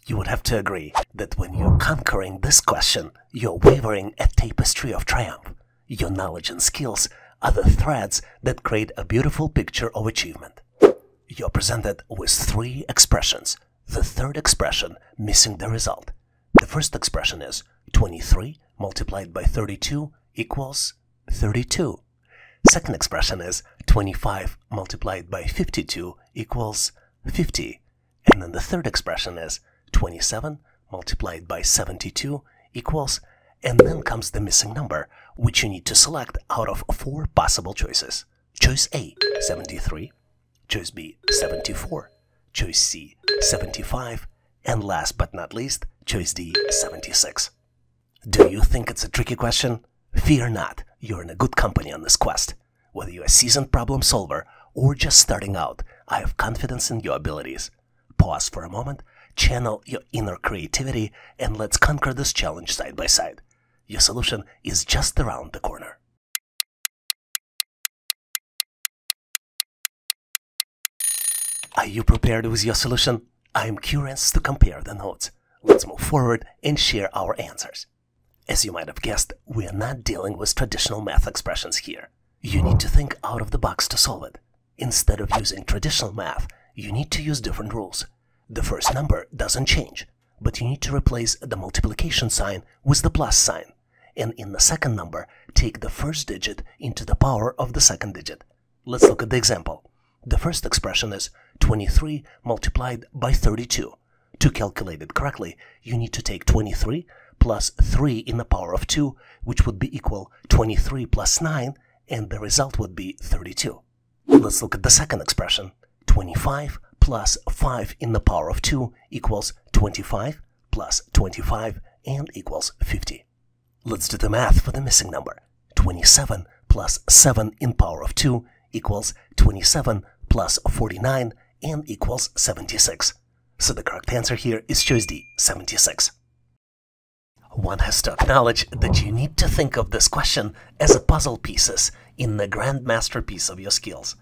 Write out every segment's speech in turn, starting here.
You would have to agree that when you're conquering this question, you're wavering a tapestry of triumph. Your knowledge and skills are the threads that create a beautiful picture of achievement. You're presented with 3 expressions, the third expression missing the result. The first expression is 23 multiplied by 32 equals 32. Second expression is 25 multiplied by 52 equals 50. And then the third expression is 27 multiplied by 72 equals, and then comes the missing number, which you need to select out of 4 possible choices. Choice A, 73. Choice B, 74. Choice C, 75. And last but not least, choice D, 76. Do you think it's a tricky question? Fear not, you're in a good company on this quest. Whether you're a seasoned problem solver or just starting out, I have confidence in your abilities. Pause for a moment, channel your inner creativity, and let's conquer this challenge side by side. Your solution is just around the corner. Are you prepared with your solution? I am curious to compare the notes. Let's move forward and share our answers. As you might have guessed, we are not dealing with traditional math expressions here. You need to think out of the box to solve it. Instead of using traditional math, you need to use different rules. The first number doesn't change, but you need to replace the multiplication sign with the plus sign. And in the second number, take the first digit into the power of the second digit. Let's look at the example. The first expression is 23 multiplied by 32. To calculate it correctly, you need to take 23 plus 3 in the power of 2, which would be equal 23 plus 9, and the result would be 32. Let's look at the second expression. 25 plus 5 in the power of 2 equals 25 plus 25 and equals 50. Let's do the math for the missing number. 27 plus 7 in power of 2 equals 27 plus 49 and equals 76. So the correct answer here is choice D, 76. One has to acknowledge that you need to think of this question as a puzzle pieces in the grand masterpiece of your skills.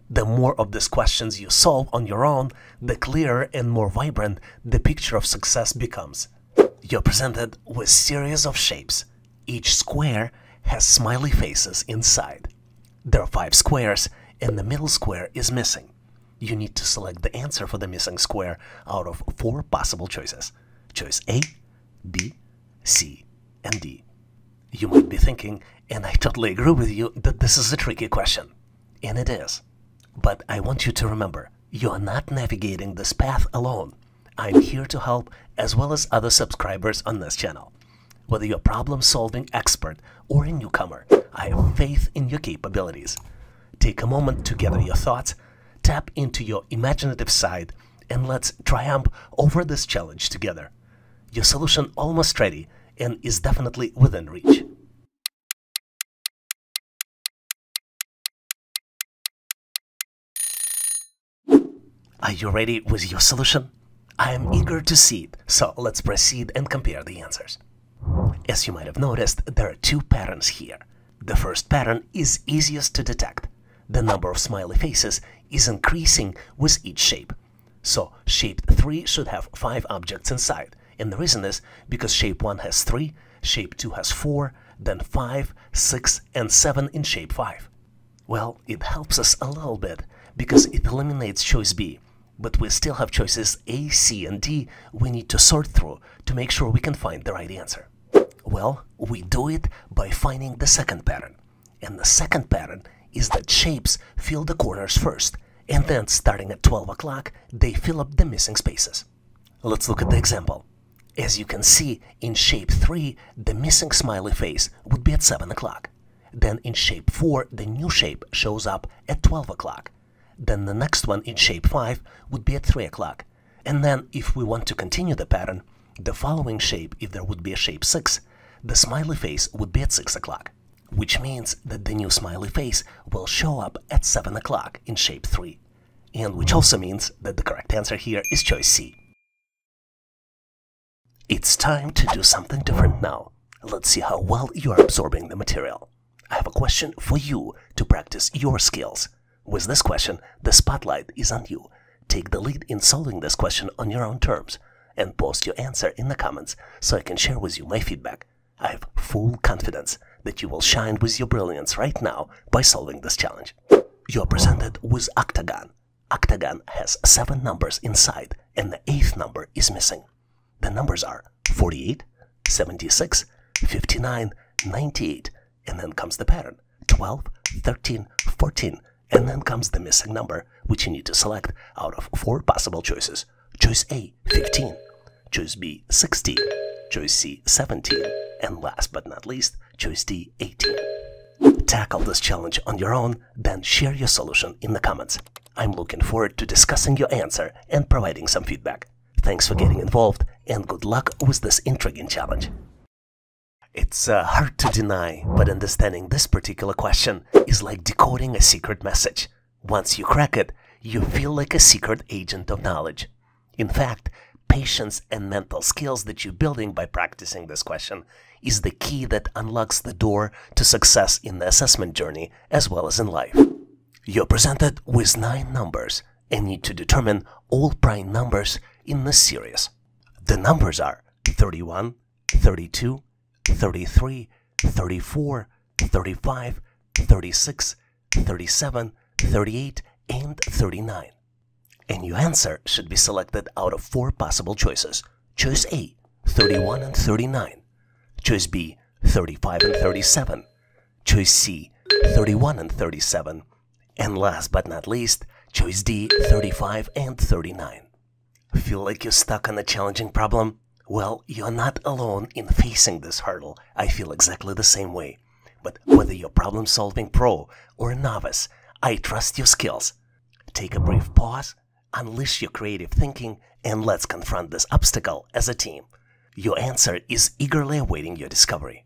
The more of these questions you solve on your own, the clearer and more vibrant the picture of success becomes. You're presented with a series of shapes. Each square has smiley faces inside. There are 5 squares, and the middle square is missing. You need to select the answer for the missing square out of 4 possible choices. Choice A, B, C, and D. You might be thinking, and I totally agree with you, that this is a tricky question. And it is. But I want you to remember, you are not navigating this path alone. I'm here to help, as well as other subscribers on this channel. Whether you're a problem-solving expert or a newcomer, I have faith in your capabilities. Take a moment to gather your thoughts, tap into your imaginative side, and let's triumph over this challenge together. Your solution almost ready and is definitely within reach. Are you ready with your solution? I am eager to see it, so let's proceed and compare the answers. As you might have noticed, there are 2 patterns here. The first pattern is easiest to detect. The number of smiley faces is increasing with each shape. So shape 3 should have 5 objects inside, and the reason is because shape 1 has 3, shape 2 has 4, then 5, 6, and 7 in shape 5. Well, it helps us a little bit because it eliminates choice B, but we still have choices A, C, and D we need to sort through to make sure we can find the right answer. Well, we do it by finding the second pattern. And the second pattern is that shapes fill the corners first, and then starting at 12 o'clock, they fill up the missing spaces. Let's look at the example. As you can see, in shape 3, the missing smiley face would be at 7 o'clock. Then in shape 4, the new shape shows up at 12 o'clock. Then the next one in shape 5 would be at 3 o'clock. And then if we want to continue the pattern, the following shape, if there would be a shape 6, the smiley face would be at 6 o'clock, which means that the new smiley face will show up at 7 o'clock in shape 3, and which also means that the correct answer here is choice C. It's time to do something different now. Let's see how well you are absorbing the material. I have a question for you to practice your skills. With this question, the spotlight is on you. Take the lead in solving this question on your own terms. and post your answer in the comments so I can share with you my feedback. I have full confidence that you will shine with your brilliance right now by solving this challenge. You're presented with octagon. Octagon has 7 numbers inside and the 8th number is missing. The numbers are 48, 76, 59, 98, and then comes the pattern 12, 13, 14, and then comes the missing number, which you need to select out of 4 possible choices. Choice A, 15, choice B, 16, choice C, 17, and last but not least, choice D, 18. Tackle this challenge on your own, then share your solution in the comments. I'm looking forward to discussing your answer and providing some feedback. Thanks for getting involved, and good luck with this intriguing challenge. It's hard to deny, but understanding this particular question is like decoding a secret message. Once you crack it, you feel like a secret agent of knowledge. In fact, patience and mental skills that you're building by practicing this question is the key that unlocks the door to success in the assessment journey as well as in life. You're presented with 9 numbers and need to determine all prime numbers in this series. The numbers are 31, 32, 33, 34, 35, 36, 37, 38, and 39. And your answer should be selected out of 4 possible choices. Choice A, 31 and 39. Choice B, 35 and 37. Choice C, 31 and 37. And last but not least, choice D, 35 and 39. Feel like you're stuck on a challenging problem? Well, you're not alone in facing this hurdle. I feel exactly the same way. But whether you're problem-solving pro or a novice, I trust your skills. Take a brief pause, unleash your creative thinking, and let's confront this obstacle as a team. Your answer is eagerly awaiting your discovery.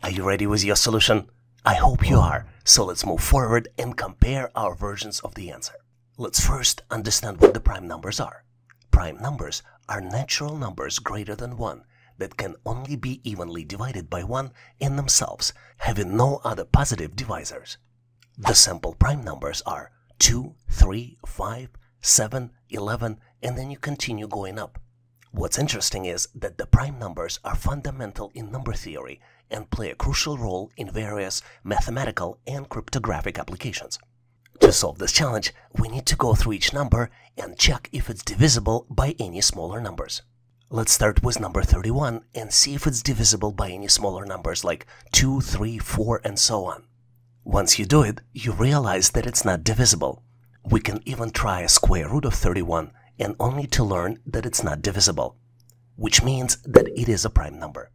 Are you ready with your solution? I hope you are, so let's move forward and compare our versions of the answer. Let's first understand what the prime numbers are. Prime numbers are natural numbers greater than 1 that can only be evenly divided by 1 in themselves, having no other positive divisors. The simple prime numbers are 2, 3, 5, 7, 11, and then you continue going up. What's interesting is that the prime numbers are fundamental in number theory and play a crucial role in various mathematical and cryptographic applications. To solve this challenge, we need to go through each number and check if it's divisible by any smaller numbers. Let's start with number 31 and see if it's divisible by any smaller numbers like 2, 3, 4, and so on. Once you do it, you realize that it's not divisible. We can even try a square root of 31 and only to learn that it's not divisible, which means that it is a prime number.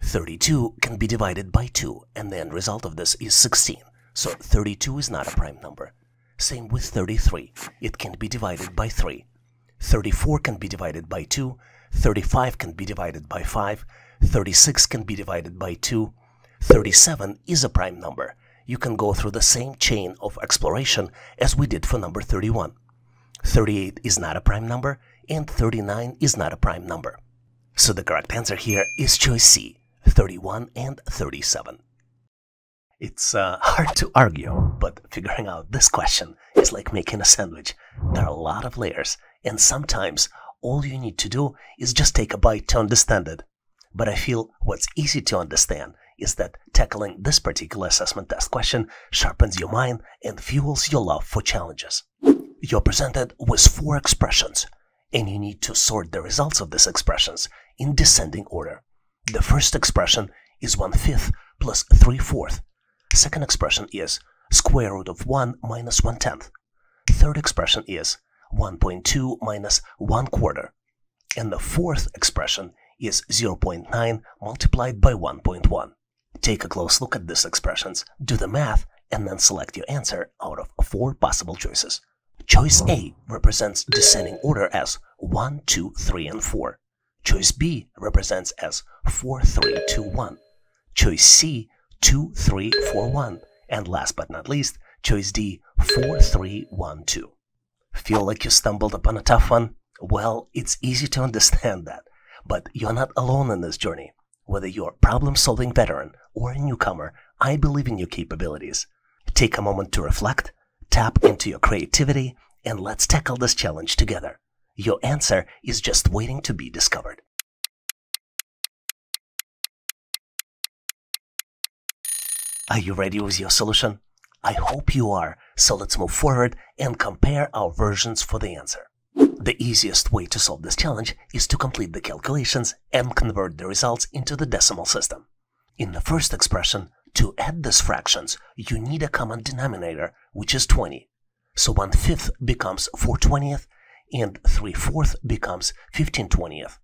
32 can be divided by 2 and the end result of this is 16, so 32 is not a prime number. Same with 33, it can be divided by 3. 34 can be divided by 2, 35 can be divided by 5, 36 can be divided by 2, 37 is a prime number. You can go through the same chain of exploration as we did for number 31. 38 is not a prime number, and 39 is not a prime number. So the correct answer here is choice C, 31 and 37. It's hard to argue, but figuring out this question is like making a sandwich. There are a lot of layers, and sometimes all you need to do is just take a bite to understand it. But I feel what's easy to understand is that tackling this particular assessment test question sharpens your mind and fuels your love for challenges. You're presented with 4 expressions, and you need to sort the results of these expressions in descending order. The first expression is 1/5 plus 3/4. Second expression is square root of 1 minus 1/10. Third expression is 1.2 minus 1/4. And the fourth expression is 0.9 multiplied by 1.1. Take a close look at these expressions, do the math, and then select your answer out of 4 possible choices. Choice A represents descending order as 1, 2, 3, and 4. Choice B represents as 4, 3, 2, 1. Choice C, 2, 3, 4, 1. And last but not least, choice D, 4, 3, 1, 2. Feel like you stumbled upon a tough one? Well, it's easy to understand that. But you're not alone in this journey. Whether you're a problem-solving veteran or a newcomer, I believe in your capabilities. Take a moment to reflect, Tap into your creativity and let's tackle this challenge together. Your answer is just waiting to be discovered. Are you ready with your solution? I hope you are, so let's move forward and compare our versions for the answer. The easiest way to solve this challenge is to complete the calculations and convert the results into the decimal system. In the first expression, to add these fractions, you need a common denominator, which is 20. So 1/5 becomes 4/20 and 3/4 becomes 15/20.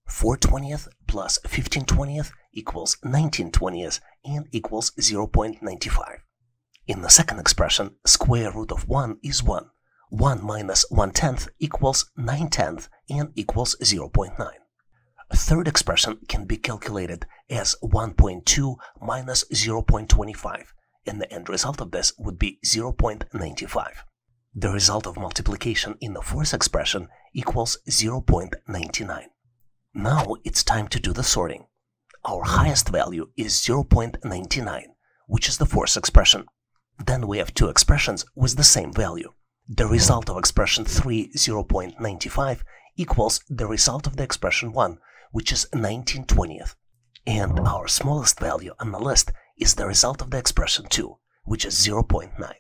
4/20 plus 15/20 equals 19/20 and equals 0.95. In the second expression, square root of 1 is 1. 1 minus 1/10 equals 9/10 and equals 0.9. A third expression can be calculated as 1.2 minus 0.25, and the end result of this would be 0.95. The result of multiplication in the fourth expression equals 0.99. Now it's time to do the sorting. Our highest value is 0.99, which is the fourth expression. Then we have two expressions with the same value. The result of expression 3, 0.95, equals the result of the expression 1, which is 19/20. And our smallest value on the list is the result of the expression 2, which is 0.9.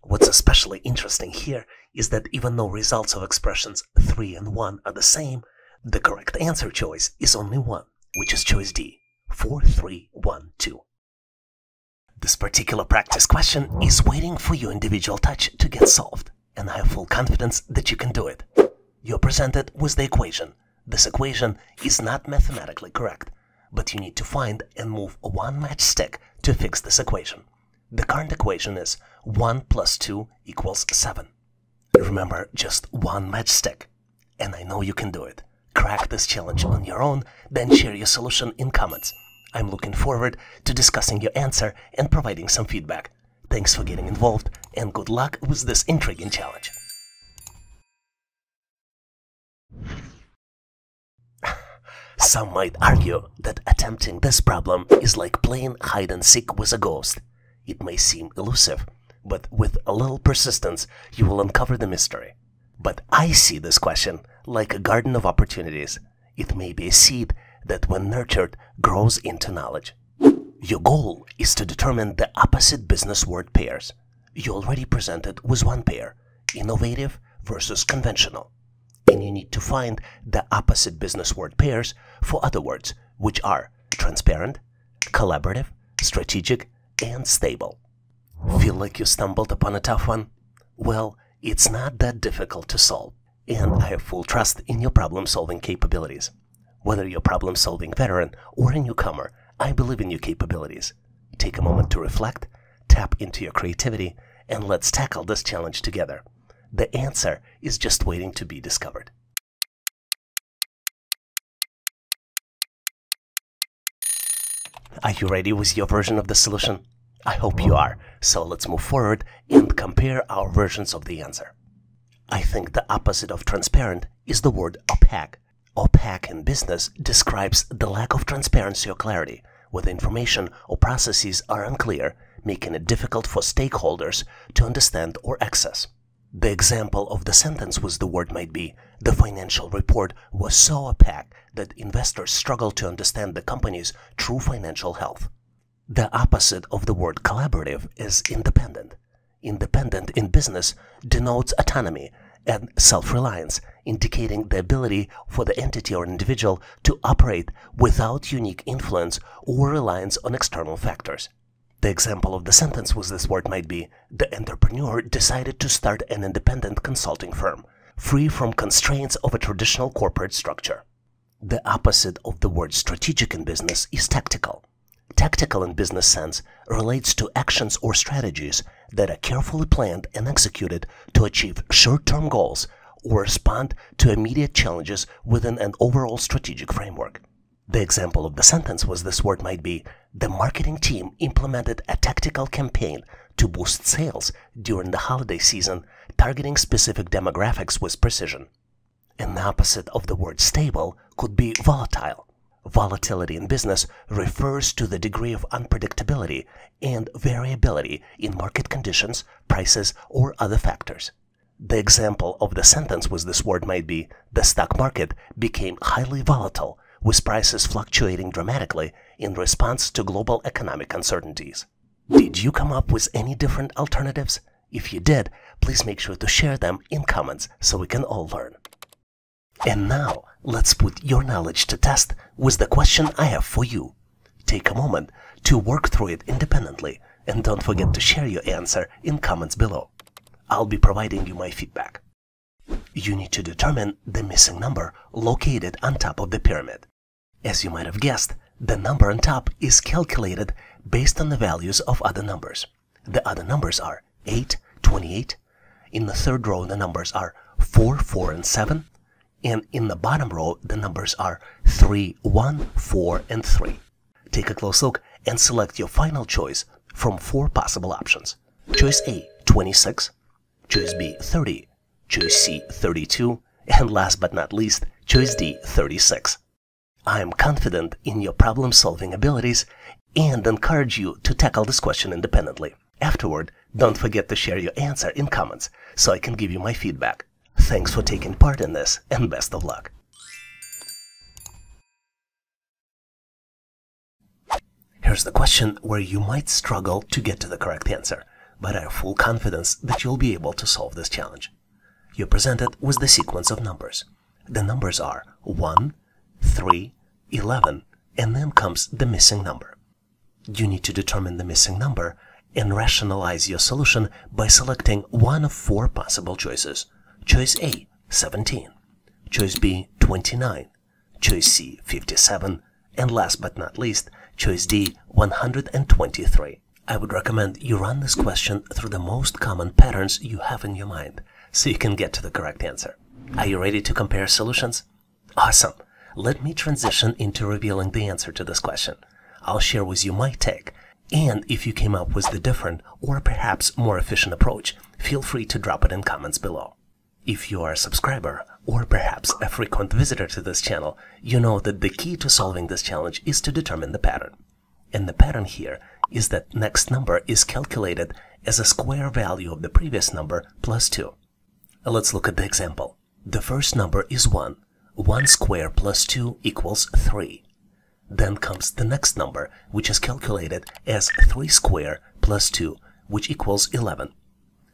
What's especially interesting here is that even though results of expressions 3 and 1 are the same, the correct answer choice is only one, which is choice D, 4, 3, 1, 2. This particular practice question is waiting for your individual touch to get solved, and I have full confidence that you can do it. You're presented with the equation. This equation is not mathematically correct, but you need to find and move one matchstick to fix this equation. The current equation is 1 plus 2 equals 7. Remember, just one matchstick, and I know you can do it. Crack this challenge on your own, then share your solution in comments. I'm looking forward to discussing your answer and providing some feedback. Thanks for getting involved, and good luck with this intriguing challenge. Some might argue that attempting this problem is like playing hide and seek with a ghost. It may seem elusive, but with a little persistence, you will uncover the mystery. But I see this question like a garden of opportunities. It may be a seed that, when nurtured, grows into knowledge. Your goal is to determine the opposite business word pairs. You already presented with one pair, innovative versus conventional. And you need to find the opposite business word pairs for other words, which are transparent, collaborative, strategic, and stable. Feel like you stumbled upon a tough one? Well, it's not that difficult to solve, and I have full trust in your problem-solving capabilities. Whether you're a problem-solving veteran or a newcomer, I believe in your capabilities. Take a moment to reflect, tap into your creativity, and let's tackle this challenge together. The answer is just waiting to be discovered. Are you ready with your version of the solution? I hope you are, so let's move forward and compare our versions of the answer. I think the opposite of transparent is the word opaque. Opaque in business describes the lack of transparency or clarity, where the information or processes are unclear, making it difficult for stakeholders to understand or access. The example of the sentence with the word might be, the financial report was so opaque that investors struggle to understand the company's true financial health. The opposite of the word collaborative is independent. Independent in business denotes autonomy and self-reliance, indicating the ability for the entity or individual to operate without unique influence or reliance on external factors. The example of the sentence with this word might be, the entrepreneur decided to start an independent consulting firm, free from constraints of a traditional corporate structure. The opposite of the word strategic in business is tactical. Tactical in business sense relates to actions or strategies that are carefully planned and executed to achieve short-term goals or respond to immediate challenges within an overall strategic framework. The example of the sentence with this word might be, the marketing team implemented a tactical campaign to boost sales during the holiday season, targeting specific demographics with precision. An opposite of the word stable could be volatile. Volatility in business refers to the degree of unpredictability and variability in market conditions, prices, or other factors. The example of the sentence with this word might be, the stock market became highly volatile, with prices fluctuating dramatically in response to global economic uncertainties. Did you come up with any different alternatives? If you did, please make sure to share them in comments so we can all learn. And now, let's put your knowledge to test with the question I have for you. Take a moment to work through it independently, and don't forget to share your answer in comments below. I'll be providing you my feedback. You need to determine the missing number located on top of the pyramid. As you might have guessed, the number on top is calculated based on the values of other numbers. The other numbers are 8, 28. In the third row, the numbers are 4, 4, and 7. And in the bottom row, the numbers are 3, 1, 4, and 3. Take a close look and select your final choice from 4 possible options. Choice A, 26. Choice B, 30. Choice C, 32. And last but not least, choice D, 36. I am confident in your problem-solving abilities and encourage you to tackle this question independently. Afterward, don't forget to share your answer in comments so I can give you my feedback. Thanks for taking part in this, and best of luck. Here's the question where you might struggle to get to the correct answer, but I have full confidence that you'll be able to solve this challenge. You're presented with the sequence of numbers. The numbers are 1, 3, 11, and then comes the missing number. You need to determine the missing number and rationalize your solution by selecting one of 4 possible choices. Choice A, 17. Choice B, 29. Choice C, 57. And last but not least, choice D, 123. I would recommend you run this question through the most common patterns you have in your mind so you can get to the correct answer. Are you ready to compare solutions? Awesome! Let me transition into revealing the answer to this question. I'll share with you my take, and if you came up with the different or perhaps more efficient approach, feel free to drop it in comments below. If you are a subscriber or perhaps a frequent visitor to this channel, you know that the key to solving this challenge is to determine the pattern. And the pattern here is that next number is calculated as a square value of the previous number plus 2. Let's look at the example. The first number is 1. 1 square plus 2 equals 3. Then comes the next number, which is calculated as 3 square plus 2, which equals 11.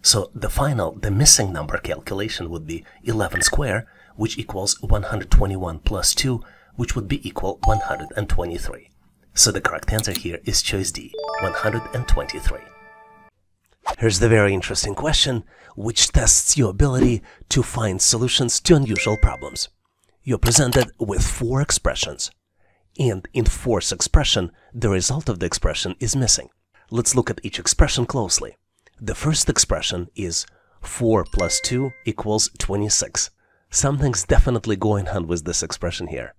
So the missing number calculation would be 11 square, which equals 121 plus 2, which would be equal 123. So the correct answer here is choice D, 123. Here's the very interesting question, which tests your ability to find solutions to unusual problems. You're presented with 4 expressions, and in 4th expression, the result of the expression is missing. Let's look at each expression closely. The first expression is 4 plus 2 equals 26. Something's definitely going on with this expression here.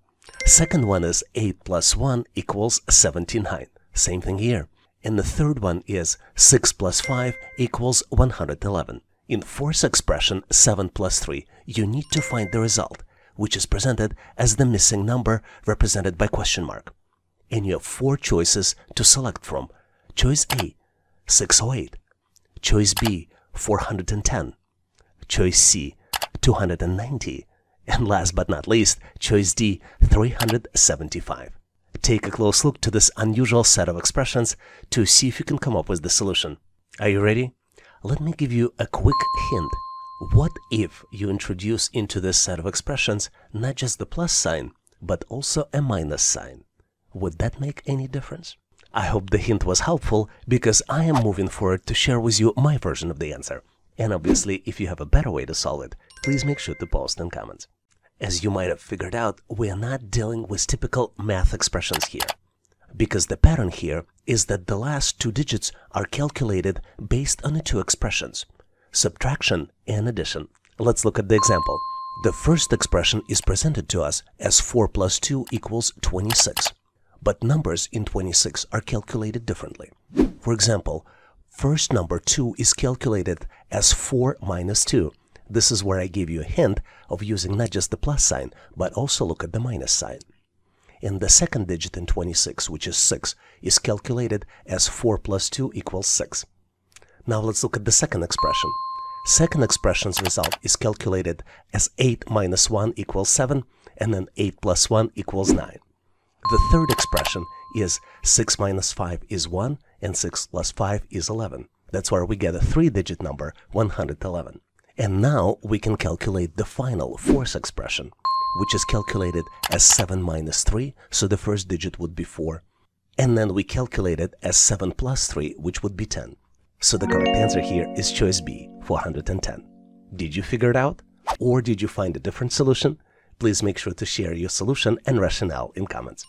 Second one is 8 plus 1 equals 79. Same thing here. And the third one is 6 plus 5 equals 111. In 4th expression, 7 plus 3, you need to find the result, which is presented as the missing number represented by question mark. And you have 4 choices to select from. Choice A, 608. Choice B, 410. Choice C, 290. And last but not least, choice D, 375. Take a close look to this unusual set of expressions to see if you can come up with the solution. Are you ready? Let me give you a quick hint. What if you introduce into this set of expressions not just the plus sign, but also a minus sign? Would that make any difference? I hope the hint was helpful, because I am moving forward to share with you my version of the answer. And obviously, if you have a better way to solve it, please make sure to post in comments. As you might have figured out, we are not dealing with typical math expressions here, because the pattern here is that the last 2 digits are calculated based on the 2 expressions, subtraction and addition. Let's look at the example. The first expression is presented to us as 4 plus 2 equals 26. But numbers in 26 are calculated differently. For example, first number 2 is calculated as 4 minus 2. This is where I gave you a hint of using not just the plus sign, but also look at the minus sign. and the second digit in 26, which is 6, is calculated as 4 plus 2 equals 6. Now let's look at the second expression. Second expression's result is calculated as 8 minus 1 equals 7, and then 8 plus 1 equals 9. The third expression is 6 minus 5 is 1, and 6 plus 5 is 11. That's where we get a 3-digit number, 111. And now we can calculate the final fourth expression, which is calculated as 7 minus 3, so the first digit would be 4. And then we calculate it as 7 plus 3, which would be 10. So the correct answer here is choice B, 410. Did you figure it out? Or did you find a different solution? Please make sure to share your solution and rationale in comments.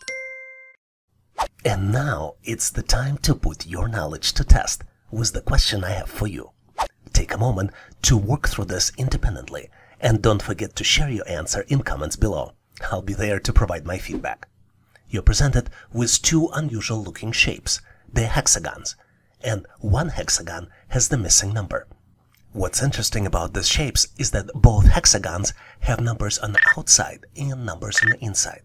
And now it's the time to put your knowledge to test with the question I have for you. Take a moment to work through this independently, and don't forget to share your answer in comments below. I'll be there to provide my feedback. You're presented with two unusual looking shapes. They're hexagons, and one hexagon has the missing number. What's interesting about these shapes is that both hexagons have numbers on the outside and numbers on the inside.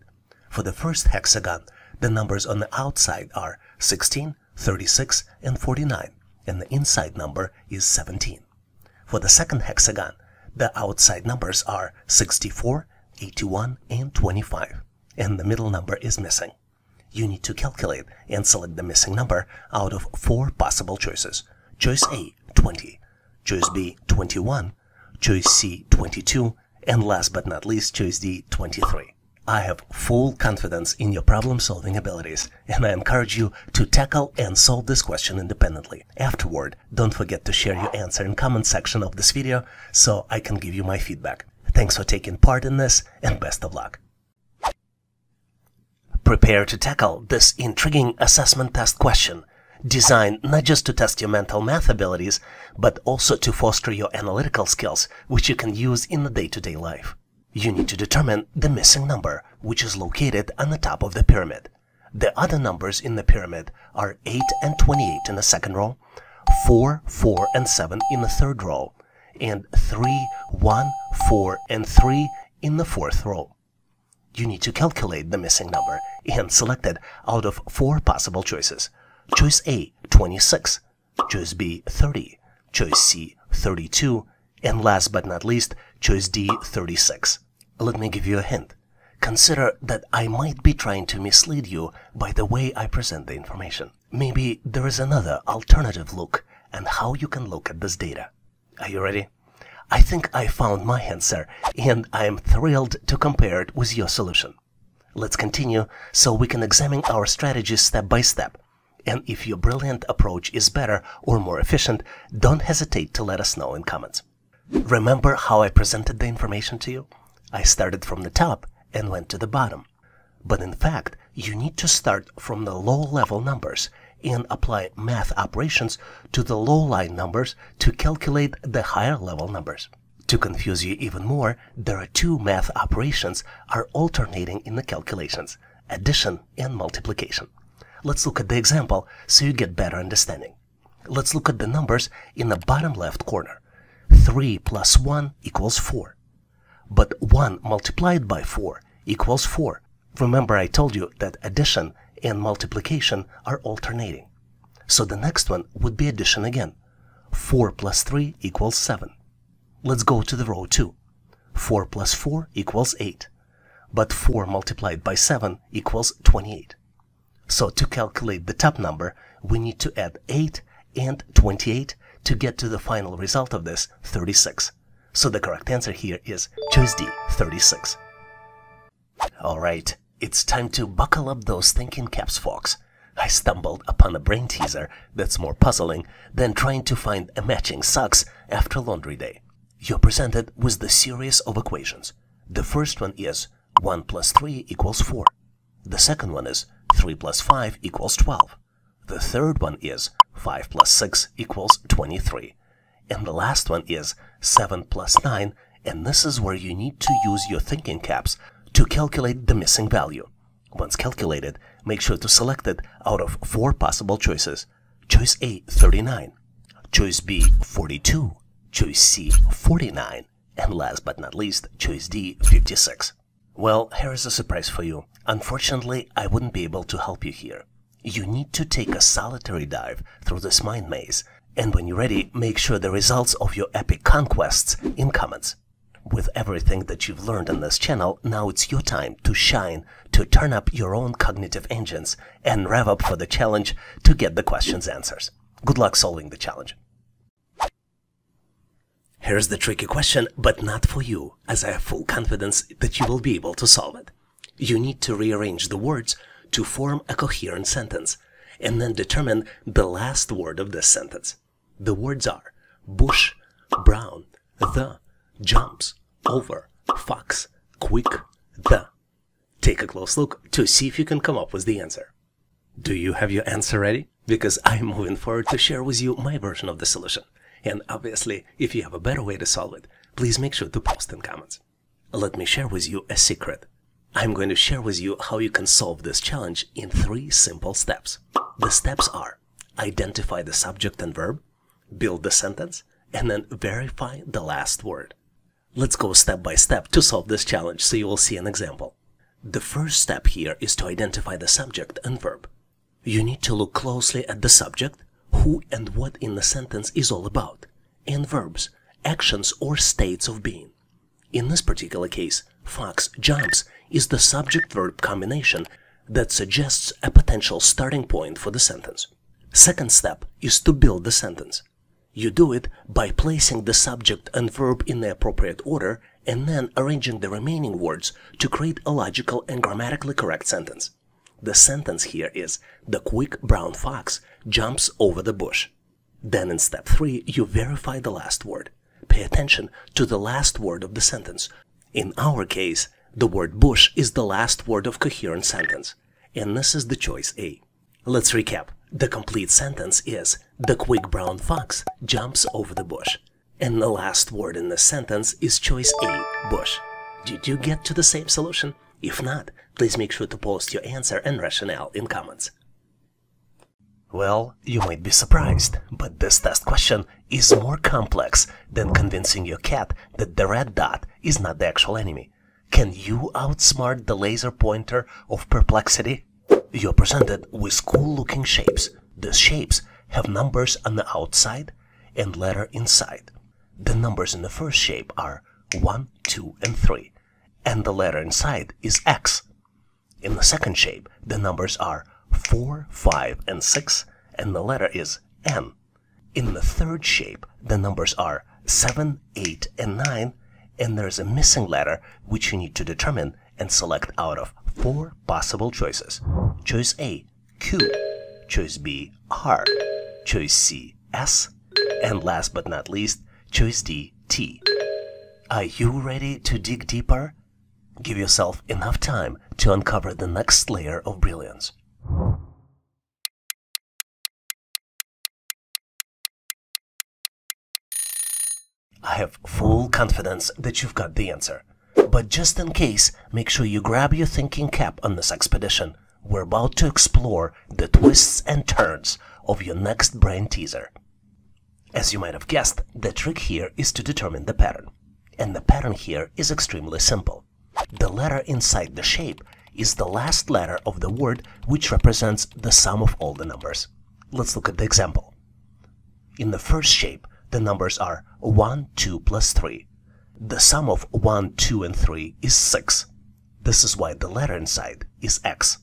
For the first hexagon, the numbers on the outside are 16, 36, and 49, and the inside number is 17. For the second hexagon, the outside numbers are 64, 81, and 25, and the middle number is missing. You need to calculate and select the missing number out of 4 possible choices. Choice A, 20. Choice B, 21. Choice C, 22. And last but not least, choice D, 23. I have full confidence in your problem-solving abilities, and I encourage you to tackle and solve this question independently. Afterward, don't forget to share your answer in comment section of this video so I can give you my feedback. Thanks for taking part in this, and best of luck. Prepare to tackle this intriguing assessment test question, designed not just to test your mental math abilities, but also to foster your analytical skills, which you can use in the day-to-day life. You need to determine the missing number, which is located on the top of the pyramid. The other numbers in the pyramid are 8 and 28 in the second row, 4, 4, and 7 in the third row, and 3, 1, 4, and 3 in the fourth row. You need to calculate the missing number and select it out of 4 possible choices. Choice A, 26, choice B, 30, choice C, 32, and last but not least, choice D, 36. Let me give you a hint. Consider that I might be trying to mislead you by the way I present the information. Maybe there is another alternative look and how you can look at this data. Are you ready? I think I found my answer, and I am thrilled to compare it with your solution. Let's continue so we can examine our strategies step by step. And if your brilliant approach is better or more efficient, don't hesitate to let us know in comments. Remember how I presented the information to you? I started from the top and went to the bottom. But in fact, you need to start from the low-level numbers and apply math operations to the low-line numbers to calculate the higher-level numbers. To confuse you even more, there are 2 math operations are alternating in the calculations: addition and multiplication. Let's look at the example so you get better understanding. Let's look at the numbers in the bottom left corner. 3 plus 1 equals 4. But 1 multiplied by 4 equals 4. Remember I told you that addition and multiplication are alternating. So the next one would be addition again. 4 plus 3 equals 7. Let's go to the row 2. 4 plus 4 equals 8. But 4 multiplied by 7 equals 28. So to calculate the top number, we need to add 8 and 28 to get to the final result of this, 36. So the correct answer here is choice D, 36. Alright, it's time to buckle up those thinking caps, folks. I stumbled upon a brain teaser that's more puzzling than trying to find a matching socks after laundry day. You're presented with the series of equations. The first one is 1 plus 3 equals 4. The second one is 3 plus 5 equals 12. The third one is 5 plus 6 equals 23. And the last one is 7 plus 9, and this is where you need to use your thinking caps to calculate the missing value. Once calculated, make sure to select it out of 4 possible choices. Choice A, 39. Choice B, 42. Choice C, 49. And last but not least, choice D, 56. Well, here is a surprise for you. Unfortunately, I wouldn't be able to help you here. You need to take a solitary dive through this mind maze, and when you're ready, make sure the results of your epic conquests in comments. With everything that you've learned on this channel, now it's your time to shine, to turn up your own cognitive engines, and rev up for the challenge to get the question's answers. Good luck solving the challenge. Here's the tricky question, but not for you, as I have full confidence that you will be able to solve it. You need to rearrange the words to form a coherent sentence, and then determine the last word of this sentence. The words are bush, brown, the, jumps, over, fox, quick, the. Take a close look to see if you can come up with the answer. Do you have your answer ready? Because I'm moving forward to share with you my version of the solution. And obviously, if you have a better way to solve it, please make sure to post in comments. Let me share with you a secret. I'm going to share with you how you can solve this challenge in 3 simple steps. The steps are: identify the subject and verb, build the sentence, and then verify the last word. Let's go step by step to solve this challenge so you will see an example. The first step here is to identify the subject and verb. You need to look closely at the subject, who and what in the sentence is all about, and verbs, actions or states of being. In this particular case, fox jumps is the subject-verb combination that suggests a potential starting point for the sentence. Second step is to build the sentence. You do it by placing the subject and verb in the appropriate order and then arranging the remaining words to create a logical and grammatically correct sentence. The sentence here is, the quick brown fox jumps over the bush. Then in step 3, you verify the last word. Pay attention to the last word of the sentence. In our case, the word bush is the last word of coherent sentence, and this is the choice A. Let's recap. The complete sentence is, the quick brown fox jumps over the bush. And the last word in this sentence is choice A, bush. Did you get to the same solution? If not, please make sure to post your answer and rationale in comments. Well, you might be surprised, but this test question is more complex than convincing your cat that the red dot is not the actual enemy. Can you outsmart the laser pointer of perplexity? You're presented with cool-looking shapes. These shapes have numbers on the outside and letter inside. The numbers in the first shape are 1, 2, and 3, and the letter inside is X. In the second shape, the numbers are 4, 5, and 6, and the letter is N. In the third shape, the numbers are 7, 8, and 9, and there's a missing letter which you need to determine and select out of 4 possible choices. Choice A, Q. Choice B, R. Choice C, S. And last but not least, choice D, T. Are you ready to dig deeper? Give yourself enough time to uncover the next layer of brilliance. I have full confidence that you've got the answer. But just in case, make sure you grab your thinking cap on this expedition. We're about to explore the twists and turns of your next brain teaser. As you might have guessed, the trick here is to determine the pattern. And the pattern here is extremely simple. The letter inside the shape is the last letter of the word which represents the sum of all the numbers. Let's look at the example. In the first shape, the numbers are 1, 2 plus 3. The sum of 1, 2, and 3 is 6. This is why the letter inside is X.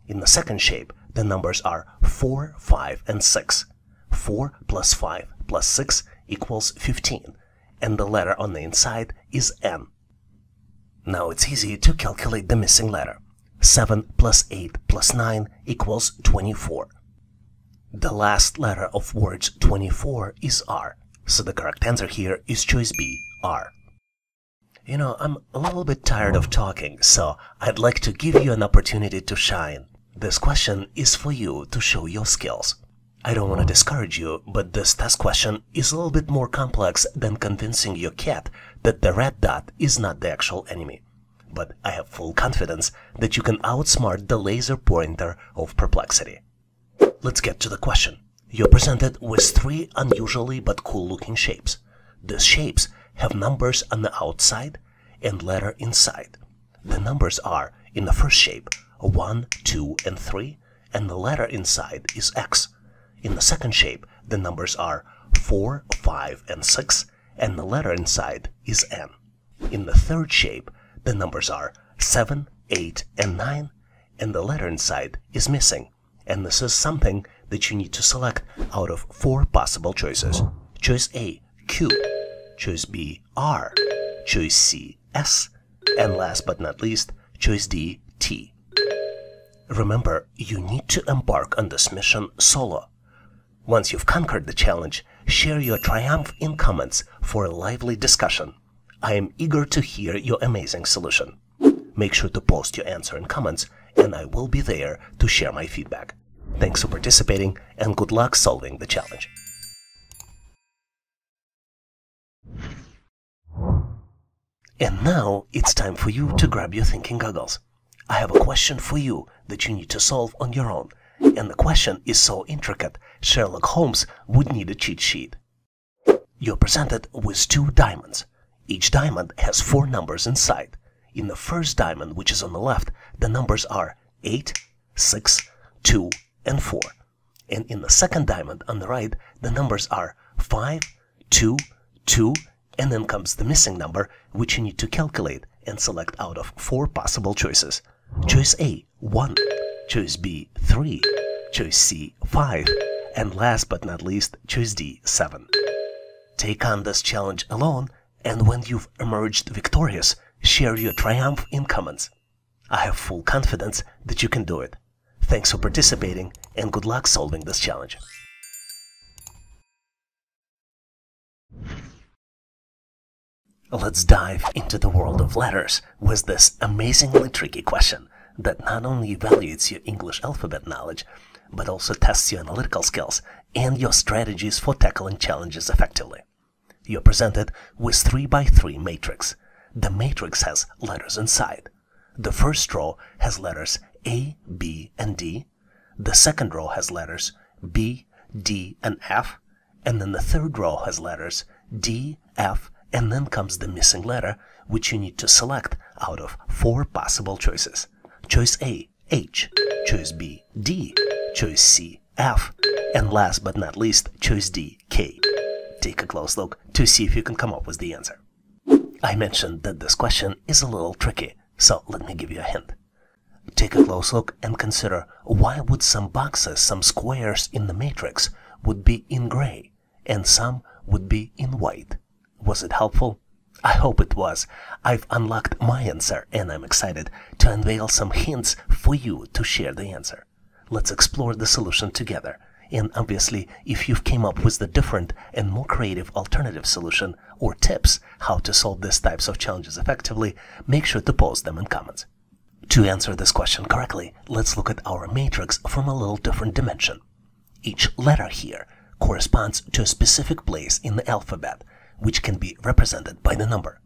In the second shape, the numbers are 4, 5, and 6. 4 plus 5 plus 6 equals 15, and the letter on the inside is N. Now it's easy to calculate the missing letter. 7 plus 8 plus 9 equals 24. The last letter of words 24 is R, so the correct answer here is choice B, R. You know, I'm a little bit tired of talking, so I'd like to give you an opportunity to shine. This question is for you to show your skills. I don't want to discourage you, but this test question is a little bit more complex than convincing your cat that the red dot is not the actual enemy. But I have full confidence that you can outsmart the laser pointer of perplexity. Let's get to the question. You're presented with 3 unusually but cool-looking shapes. These shapes have numbers on the outside and letter inside. the numbers are, in the first shape, 1, 2, and 3, and the letter inside is X. In the second shape, the numbers are 4, 5, and 6, and the letter inside is N. In the third shape, the numbers are 7, 8, and 9, and the letter inside is missing. And this is something that you need to select out of 4 possible choices. Choice A, Q. Choice B, R. Choice C, S. And last but not least, choice D, T. Remember, you need to embark on this mission solo. Once you've conquered the challenge, share your triumph in comments for a lively discussion. I am eager to hear your amazing solution. Make sure to post your answer in comments, and I will be there to share my feedback. Thanks for participating, and good luck solving the challenge. And now it's time for you to grab your thinking goggles. I have a question for you that you need to solve on your own, and the question is so intricate, Sherlock Holmes would need a cheat sheet. You're presented with 2 diamonds. Each diamond has 4 numbers inside. In the first diamond, which is on the left, the numbers are 8, 6, 2, and 4. And in the second diamond on the right, the numbers are 5, 2, 2, and then comes the missing number, which you need to calculate and select out of 4 possible choices. Choice A, 1. Choice B, 3. Choice C, 5. And last but not least, choice D, 7. Take on this challenge alone, and when you've emerged victorious, share your triumph in comments. I have full confidence that you can do it. Thanks for participating, and good luck solving this challenge. Let's dive into the world of letters with this amazingly tricky question that not only evaluates your English alphabet knowledge, but also tests your analytical skills and your strategies for tackling challenges effectively. You're presented with 3x3 matrix. The matrix has letters inside. The first row has letters A, B, and D. The second row has letters B, D, and F. And then the third row has letters D, F, and then comes the missing letter, which you need to select out of 4 possible choices. Choice A, H. Choice B, D. Choice C, F. And last but not least, choice D, K. Take a close look to see if you can come up with the answer. I mentioned that this question is a little tricky, so let me give you a hint. Take a close look and consider why would some boxes, some squares in the matrix would be in gray and some would be in white. Was it helpful? I hope it was. I've unlocked my answer and I'm excited to unveil some hints for you to share the answer. Let's explore the solution together. And obviously, if you've came up with the different and more creative alternative solution or tips how to solve these types of challenges effectively, make sure to post them in comments. To answer this question correctly, let's look at our matrix from a little different dimension. Each letter here corresponds to a specific place in the alphabet, which can be represented by the number.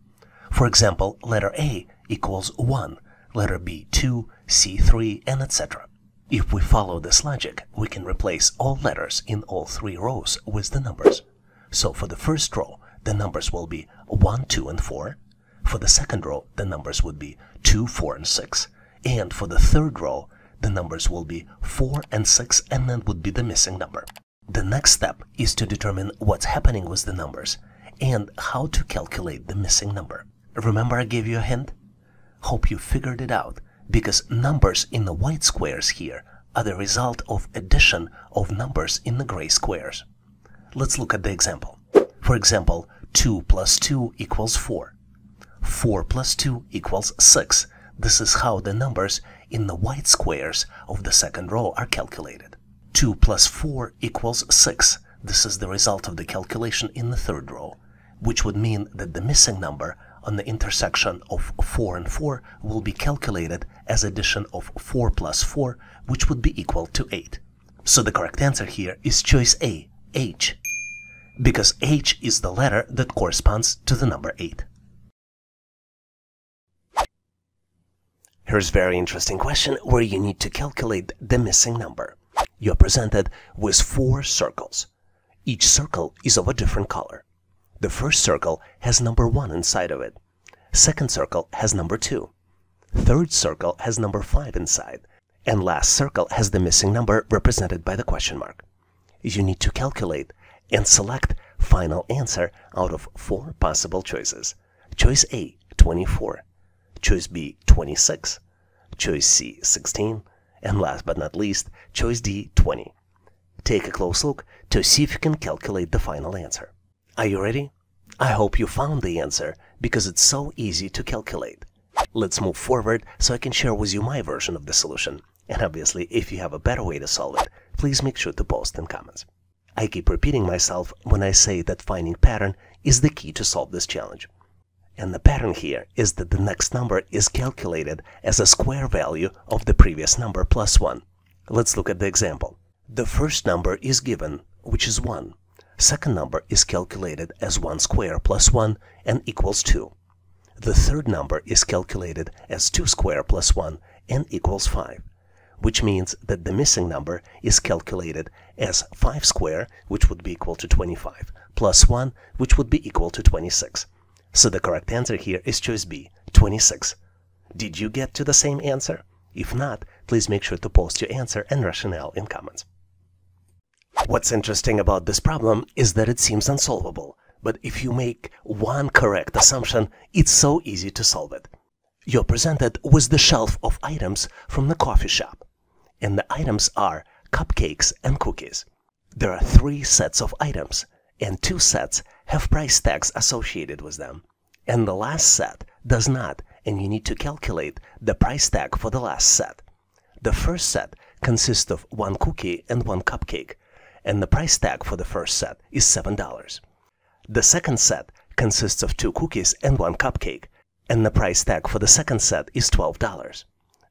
For example, letter A equals 1, letter B 2, C 3, and etc. If we follow this logic, we can replace all letters in all 3 rows with the numbers. So for the first row, the numbers will be 1, 2, and 4. For the second row, the numbers would be 2, 4, and 6. And for the third row, the numbers will be 4 and 6, and then would be the missing number. The next step is to determine what's happening with the numbers and how to calculate the missing number. Remember I gave you a hint? Hope you figured it out, because numbers in the white squares here are the result of addition of numbers in the gray squares. Let's look at the example. For example, 2 plus 2 equals 4. 4 plus 2 equals 6. This is how the numbers in the white squares of the second row are calculated. 2 plus 4 equals 6. This is the result of the calculation in the third row, which would mean that the missing number on the intersection of 4 and 4 will be calculated as addition of 4 plus 4, which would be equal to 8. So the correct answer here is choice A, H, because H is the letter that corresponds to the number 8. Here's a very interesting question where you need to calculate the missing number. You're presented with 4 circles. Each circle is of a different color. The first circle has number 1 inside of it. Second circle has number 2. Third circle has number 5 inside, and last circle has the missing number represented by the question mark. You need to calculate and select final answer out of 4 possible choices. Choice A, 24. Choice B, 26. Choice C, 16. And last but not least, choice D, 20. Take a close look to see if you can calculate the final answer. Are you ready? I hope you found the answer because it's so easy to calculate. Let's move forward so I can share with you my version of the solution. And obviously, if you have a better way to solve it, please make sure to post in comments. I keep repeating myself when I say that finding pattern is the key to solve this challenge. And the pattern here is that the next number is calculated as a square value of the previous number plus 1. Let's look at the example. The first number is given, which is 1. Second number is calculated as 1 square plus 1 and equals 2. The third number is calculated as 2 square plus 1 and equals 5. Which means that the missing number is calculated as 5 square, which would be equal to 25, plus 1, which would be equal to 26. So the correct answer here is choice B, 26. Did you get to the same answer? If not, please make sure to post your answer and rationale in comments. What's interesting about this problem is that it seems unsolvable, but if you make one correct assumption, it's so easy to solve it. You're presented with the shelf of items from the coffee shop, and the items are cupcakes and cookies. There are 3 sets of items, and 2 sets have price tags associated with them, and the last set does not, and you need to calculate the price tag for the last set. The first set consists of 1 cookie and 1 cupcake, and the price tag for the first set is $7. The second set consists of 2 cookies and 1 cupcake, and the price tag for the second set is $12.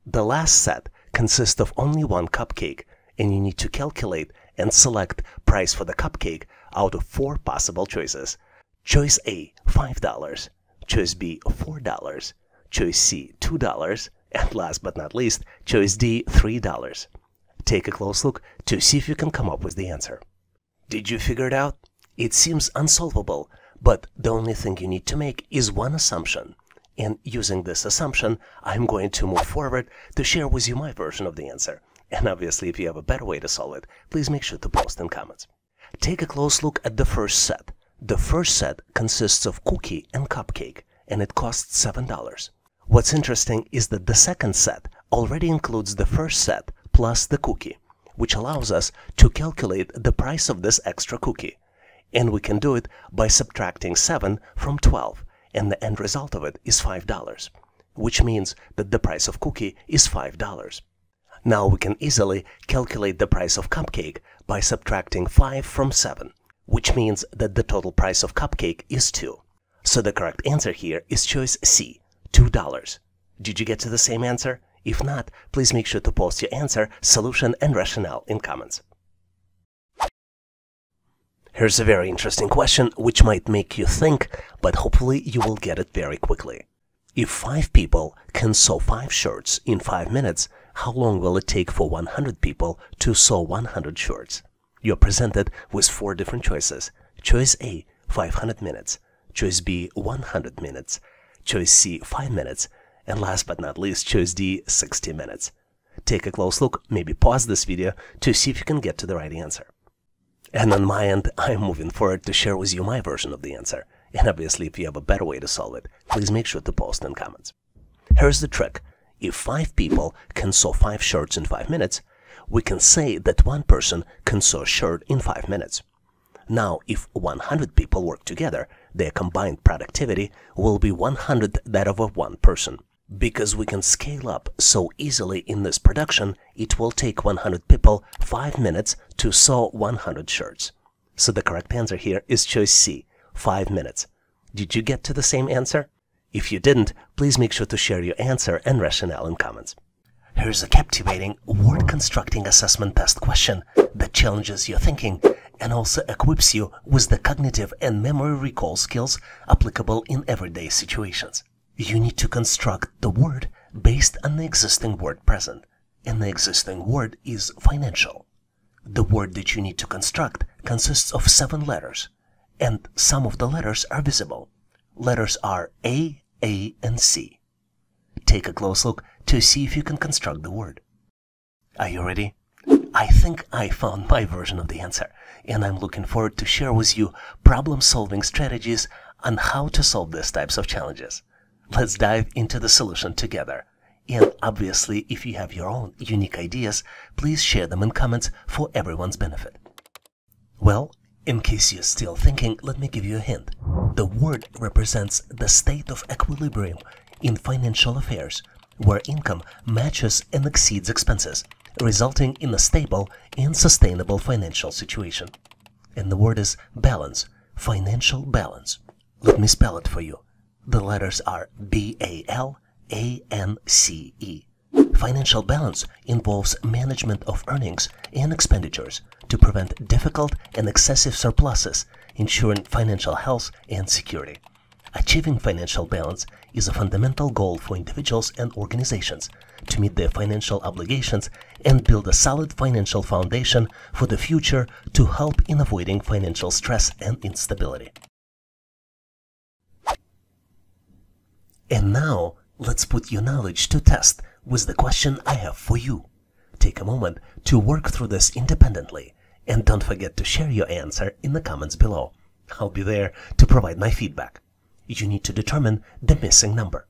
The last set consists of only 1 cupcake, and you need to calculate and select price for the cupcake out of 4 possible choices. Choice A, $5. Choice B, $4. Choice C, $2. And last but not least, choice D, $3. Take a close look to see if you can come up with the answer. Did you figure it out? It seems unsolvable, but the only thing you need to make is one assumption. And using this assumption, I'm going to move forward to share with you my version of the answer. And obviously, if you have a better way to solve it, please make sure to post in comments. Take a close look at the first set. The first set consists of cookie and cupcake, and it costs $7. What's interesting is that the second set already includes the first set plus the cookie, which allows us to calculate the price of this extra cookie. And we can do it by subtracting 7 from 12, and the end result of it is $5, which means that the price of cookie is $5. Now we can easily calculate the price of cupcake by subtracting 5 from 7, which means that the total price of cupcake is 2. So the correct answer here is choice C, $2. Did you get to the same answer? If not, please make sure to post your answer, solution, and rationale in comments. Here's a very interesting question which might make you think, but hopefully you will get it very quickly. If 5 people can sew 5 shirts in 5 minutes, how long will it take for 100 people to sew 100 shirts? You're presented with 4 different choices. Choice A, 500 minutes. Choice B, 100 minutes. Choice C, 5 minutes. And last but not least, choice D, 60 minutes. Take a close look, maybe pause this video to see if you can get to the right answer. And on my end, I'm moving forward to share with you my version of the answer. And obviously, if you have a better way to solve it, please make sure to post in comments. Here's the trick. If 5 people can sew 5 shirts in 5 minutes, we can say that 1 person can sew a shirt in 5 minutes. Now, if 100 people work together, their combined productivity will be 100 that of 1 person. Because we can scale up so easily in this production, it will take 100 people 5 minutes to sew 100 shirts. So the correct answer here is choice C, 5 minutes. Did you get to the same answer? If you didn't, please make sure to share your answer and rationale in comments. Here's a captivating word constructing assessment test question that challenges your thinking and also equips you with the cognitive and memory recall skills applicable in everyday situations. You need to construct the word based on the existing word present, and the existing word is financial. The word that you need to construct consists of 7 letters, and some of the letters are visible. Letters are A, and C. take a close look to see if you can construct the word. Are you ready? I think I found my version of the answer, and I'm looking forward to share with you problem-solving strategies on how to solve these types of challenges. Let's dive into the solution together. And obviously, if you have your own unique ideas, please share them in comments for everyone's benefit. Well, in case you're still thinking, let me give you a hint. The word represents the state of equilibrium in financial affairs, where income matches and exceeds expenses, resulting in a stable and sustainable financial situation. And the word is balance, financial balance. Let me spell it for you. The letters are BALANCE. Financial balance involves management of earnings and expenditures to prevent difficult and excessive surpluses, ensuring financial health and security. Achieving financial balance is a fundamental goal for individuals and organizations to meet their financial obligations and build a solid financial foundation for the future to help in avoiding financial stress and instability. And now, let's put your knowledge to test with the question I have for you. Take a moment to work through this independently, and don't forget to share your answer in the comments below. I'll be there to provide my feedback. You need to determine the missing number.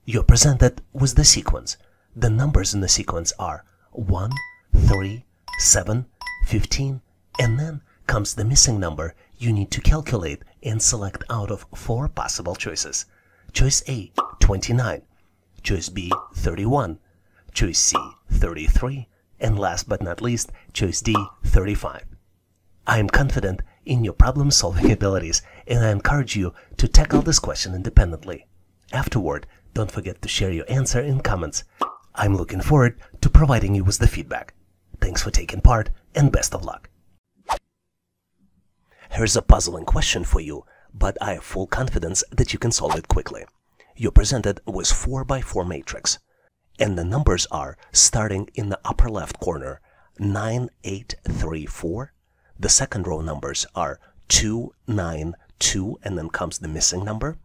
You're presented with the sequence. The numbers in the sequence are 1, 3, 7, 15, and then comes the missing number you need to calculate and select out of 4 possible choices. Choice A, 29. Choice B, 31. Choice C, 33. And last but not least, choice D, 35. I am confident in your problem-solving abilities, and I encourage you to tackle this question independently. Afterward, don't forget to share your answer in comments. I'm looking forward to providing you with the feedback. Thanks for taking part, and best of luck. Here's a puzzling question for you, but I have full confidence that you can solve it quickly. You're presented with 4x4 matrix, and the numbers are, starting in the upper left corner, 9, 8, 3, 4. The second row numbers are 2, 9, 2, and then comes the missing number.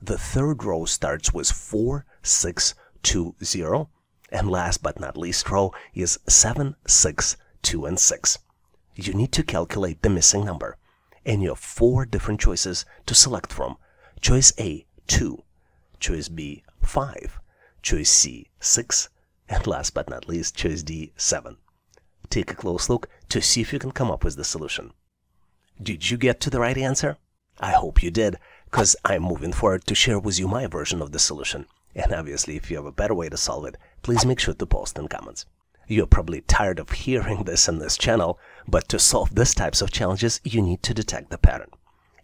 The third row starts with 4, 6, 2, 0. And last but not least row is 7, 6, 2, and 6. You need to calculate the missing number, and you have 4 different choices to select from. Choice A, 2. Choice B, 5. Choice C, 6. And last but not least, choice D, 7. Take a close look to see if you can come up with the solution. Did you get to the right answer? I hope you did, because I'm moving forward to share with you my version of the solution. And obviously, if you have a better way to solve it, please make sure to post in comments. You're probably tired of hearing this on this channel, but to solve these types of challenges, you need to detect the pattern.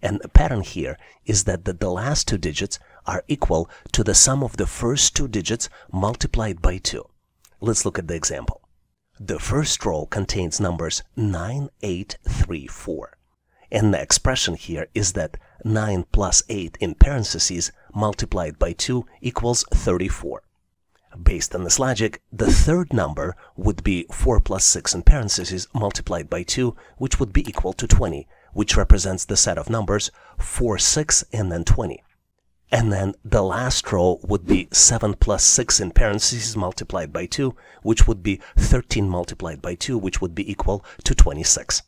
And the pattern here is that the last 2 digits are equal to the sum of the first 2 digits multiplied by 2. Let's look at the example. The first row contains numbers 9, 8, 3, 4. And the expression here is that 9 plus 8 in parentheses multiplied by 2 equals 34. Based on this logic, the third number would be 4 plus 6 in parentheses multiplied by 2, which would be equal to 20, which represents the set of numbers 4, 6, and then 20. And then the last row would be 7 plus 6 in parentheses multiplied by 2, which would be 13 multiplied by 2, which would be equal to 26.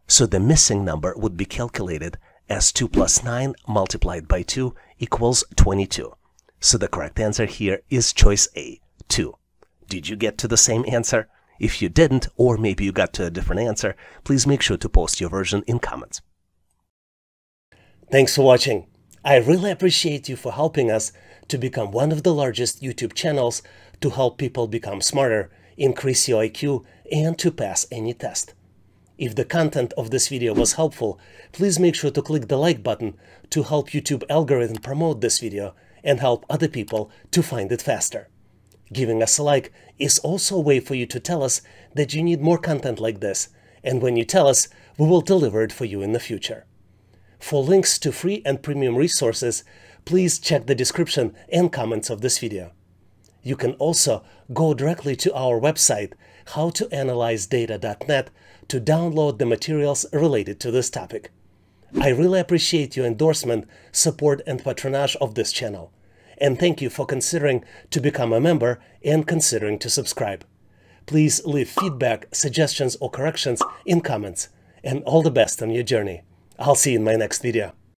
So the missing number would be calculated as 2 plus 9 multiplied by 2 equals 22. So the correct answer here is choice A, 2. Did you get to the same answer? If you didn't, or maybe you got to a different answer, please make sure to post your version in comments. Thanks for watching. I really appreciate you for helping us to become one of the largest YouTube channels to help people become smarter, increase your IQ, and to pass any test. If the content of this video was helpful, please make sure to click the like button to help YouTube algorithm promote this video and help other people to find it faster. Giving us a like is also a way for you to tell us that you need more content like this, and when you tell us, we will deliver it for you in the future. For links to free and premium resources, please check the description and comments of this video. You can also go directly to our website, howtoanalyzedata.net, to download the materials related to this topic. I really appreciate your endorsement, support, and patronage of this channel. and thank you for considering to become a member and considering to subscribe. Please leave feedback, suggestions, or corrections in comments, and all the best on your journey. I'll see you in my next video.